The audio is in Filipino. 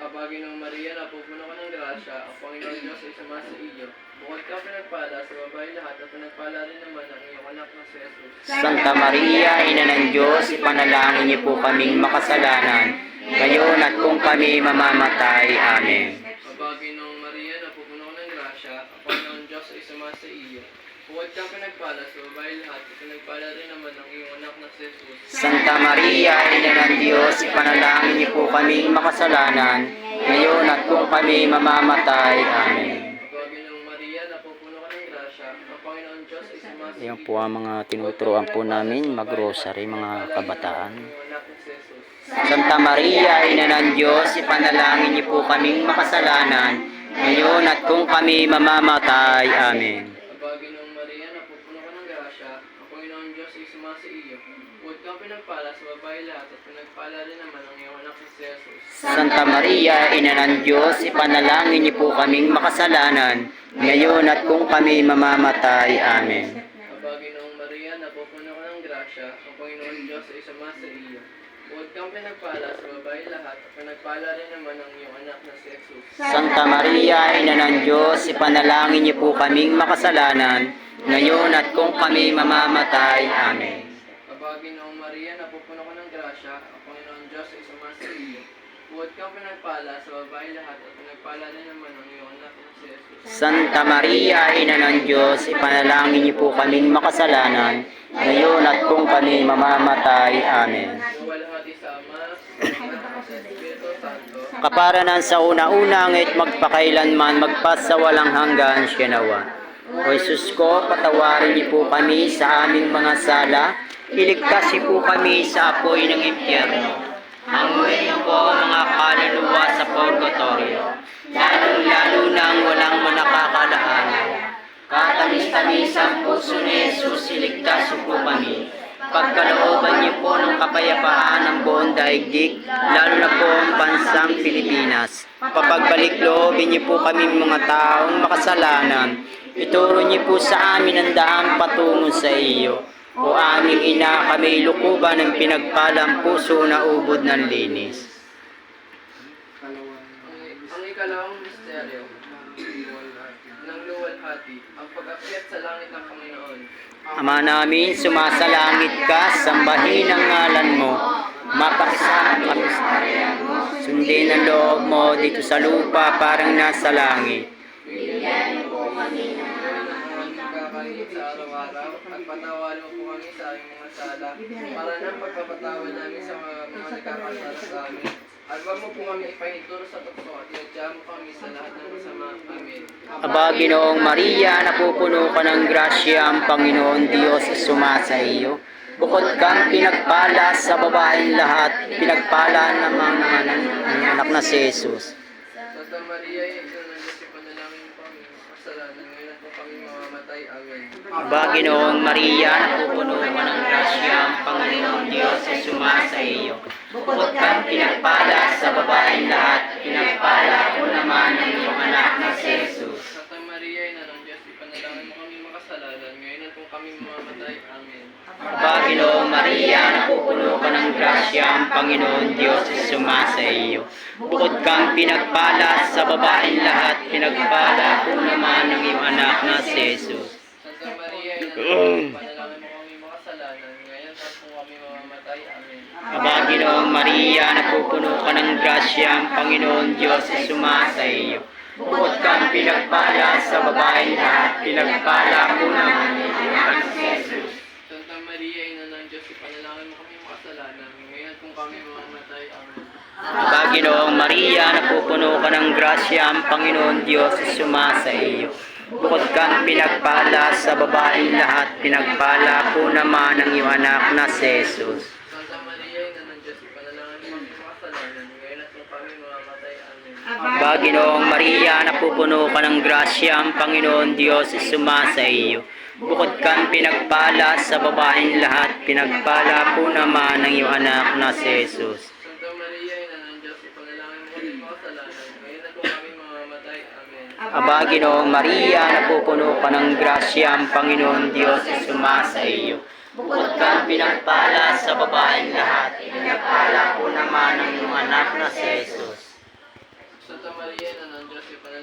Kabagay ng Maria, napupuno ka ng grasya, ang Panginoon Diyos ay suma sa iyo. Bukod ka pinagpala sa babae lahat at pinagpala rin naman ang iyong anak na si Jesus. Santa Maria, Ina ng Diyos, ipanalangin niyo po kaming makasalanan, ngayon at kung kami mamamatay. Amen. Kabagay ng Maria, napupuno ka ng grasya, ang Panginoon Diyos ay suma sa iyo. Bukod ka pinagpala sa babae lahat at pinagpala rin naman ang iyong anak na si Jesus. Santa Maria, Ina ng Diyos, ipanalangin niyo po kaming makasalanan, ngayon at kung kami mamamatay. Amen. Kabagay ng Maria, napupuno ka ng grasya, ang Panginoon Diyos ay suma sa iyo. Ayan po ang mga tinuturoan po namin mag-rosary, mga kabataan. Santa Maria, Ina ng Diyos, ipanalangin niyo po kaming makasalanan, ngayon at kung kami mamamatay. Amen. Kabagay ng Maria, napupuno ka ng grasya, ang Panginoon Diyos ay suma sa iyo. Bukod kang pinagpala sa babae lahat at pinagpala rin naman ang iyong anak na si Jesus. Santa Maria, Ina ng Diyos, ipanalangin niyo po kaming makasalanan, ngayon at kung kami mamamatay. Amen. Kabagay ng Maria, napupuno ka ng grasya, ang Panginoon Diyos ay suma sa iyo. Bukod kang pinagpala sa babae lahat at pinagpala rin naman ang iyong anak na si Jesus. Santa Maria, Ina ng Diyos, ipanalangin niyo po kaming makasalanan, ngayon at kung kami mamamatay. Amen. Kabagay ng Maria, napupuno ka ng grasya, ang Panginoon Diyos ay suma sa iyo. Bukod kang pinagpala sa babae lahat at pinagpala rin naman ang iyong anak na si Jesus. Santa Maria, Ina ng Diyos, ipanalangin niyo po kaming makasalanan, ngayon at kung kami mamamatay. Amen. Luwalhati sa Ama, sa Espiritu Santo. Kaparanan sa una-una nga't magpakailanman, magpasawalang hanggan siya nawa. O Jesus ko, patawarin niyo po kami sa aming mga sala, iligtas niyo po kami sa apoy ng impyerno. Hanguin niyo po mga kaluluwa sa purgatorio, lalong-lalo nang walang manakakalaanan. Katamis-tamis ang puso ni Jesus, iligtas niyo po kami. Pagkalooban niyo po ng kapayapaan ng buong daigdig, lalo na po ang bansang Pilipinas. Papagbalik loobin niyo po kami mga taong makasalanan. Ituro niyo po sa amin ang daang patungo sa iyo. O aming ina, kami lukuban ng pinagpalang puso na ubod ng linis. Ang ikalawang misteryo ng luwalhati, ang pag-akyat sa langit ng Panginoon. Ama namin, sumasalangit ka, sambahin ang ngalan mo. Mapakasama kami sa sundin ang loob mo dito sa lupa parang nasa langit. Kakainit sa araw-araw at patawarin mo po kami sa aming mga sala para nang pagpapatawad namin sa mga nagkakasala sa amin. At huwag mo po kami ipahinturo sa tukso at iadya mo kami sa lahat ng masama. Amen. Aba, Ginoong Maria, napupuno ka ng grasya, ang Panginoon Diyos sumasa iyo. Bukod kang pinagpala sa babaeng lahat, pinagpala naman ang anak na si Jesus. Santa Maria, ikaw ng Diyos, ipanalangin mo kami kasalanan ngayon at kung kami mamamatay. Amen. Aba, Ginoong Maria, napupuno ka ng grasya, ang Panginoon Diyos sumasa iyo. Bukod kang pinagpala sa babaeng lahat, pinagpala ko naman ang iyong anak na si Jesus. Santa Maria, ina ng Diyos, ipanalangin mo kami makasalanan ngayon at kung kami mamamatay. Amen. Aba, Ginoong Maria, napupuno ka ng grasya, ang Panginoon Diyos sumasa iyo. Bukod kang pinagpala sa babaeng lahat, pinagpala ko naman ang iyong anak na si Jesus. Santa Maria, ina ng Diyos, ipanalangin mo kami makasalanan ngayon at kung kami mamamatay. Amen. Aba, Ginoong Maria, napupuno ka ng grasya, ang Panginoon Diyos sumasa iyo. Bukod kang pinagpala sa babaeng lahat, pinagpala ko naman ang iyong anak na si Jesus. Santa Maria, ina ng Diyos, ipanalangin mo kami makasalanan ngayon at kung kami mamamatay. Amen. Aba, Ginoong Maria, napupuno ka ng grasya, ang Panginoon Diyos sumasa iyo. Bukod kang pinagpala sa babaeng lahat, pinagpala ko naman ang iyong anak na si Jesus. Santa Maria, ina ng Diyos, ipanalangin mo kami makasalanan ngayon at kung kami mamamatay. Amen. Aba, Ginoong Maria, napupuno ka ng grasya, ang Panginoon Diyos sumasa iyo. Bukod kang pinagpala sa babaeng lahat, pinagpala ko naman ang iyong anak na si Jesus. Santa Maria, ina ng Diyos, ipanalangin mo kami makasalanan ngayon at kung kami mamamatay. Amen. Aba, Ginoong Maria, napupuno ka ng grasya, ang Panginoon Diyos sumasa iyo. Bukod kang pinagpala sa babaeng lahat, pinagpala ko naman ang iyong anak na si Jesus. Maria, na ng Diyos, ipinag